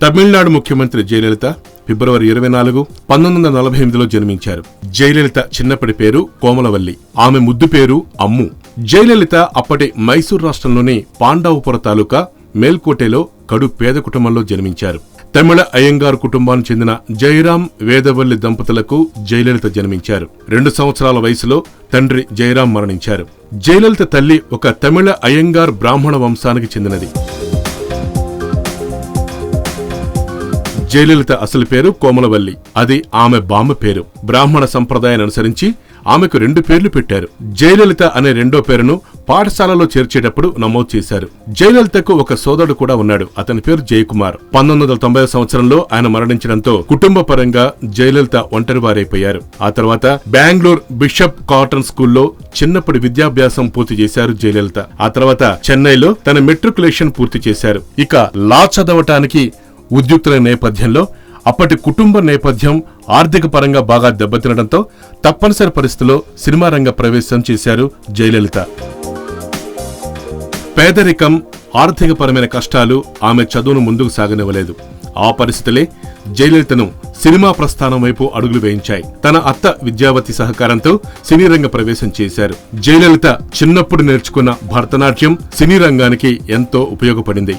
తమిళనాడు ముఖ్యమంత్రి జయలలిత ఫిబ్రవరి 24, 1948లో జన్మించారు. జయలలిత చిన్నప్పటి పేరు కోమలవల్లి. ఆమె ముద్దు పేరు అమ్ము. జయలలిత అప్పటి మైసూర్ రాష్ట్రంలోని పాండవపుర తాలూకా మేల్కోటెలో కడు పేద కుటుంబంలో జన్మించారు. తమిళ అయ్యంగార్ కుటుంబానికి చెందిన జయరాం, వేదవల్లి దంపతులకు జయలలిత జన్మించారు. 2 సంవత్సరాల వయసులో తండ్రి జయరాం మరణించారు. జయలలిత తల్లి ఒక తమిళ అయ్యంగార్ బ్రాహ్మణ వంశానికి చెందినది. జయలలిత అసలు పేరు కోమలవల్లి. అది ఆమె బామ్మ పేరు. బ్రాహ్మణ సంప్రదాయాన్ని అనుసరించి ఆమెకు 2 పేర్లు పెట్టారు. జయలలిత అనే రెండో పేరును పాఠశాలలో చేర్చేటప్పుడు నమోదు చేశారు. జయలలితకు ఒక సోదరుడు కూడా ఉన్నాడు. అతని పేరు జయకుమార్. 1990 సంవత్సరంలో ఆయన మరణించడంతో కుటుంబ పరంగా జయలలిత ఒంటరివారైపోయారు. ఆ తర్వాత బెంగళూరు బిషప్ కాటన్ స్కూల్లో చిన్నప్పటి విద్యాభ్యాసం పూర్తి చేశారు జయలలిత. ఆ తర్వాత చెన్నైలో తన మెట్రికులేషన్ పూర్తి చేశారు. ఇక లా చదవటానికి ఉద్యుక్తుల నేపథ్యంలో అప్పటి కుటుంబ నేపథ్యం ఆర్థిక పరంగా బాగా దెబ్బతినడంతో తప్పనిసరి పరిస్థితిలో సినిమా రంగ ప్రవేశం చేశారు జయలలిత. పేదరికం, ఆర్థికపరమైన కష్టాలు ఆమె చదువును ముందుకు సాగనివ్వలేదు. ఆ పరిస్థితులే జయలలితను సినిమా ప్రస్థానం వైపు అడుగులు వేయించాయి. తన అత్త విద్యావతి సహకారంతో సినీ రంగ ప్రవేశం చేశారు. జయలలిత చిన్నప్పుడు నేర్చుకున్న భరతనాట్యం సినీ రంగానికి ఎంతో ఉపయోగపడింది.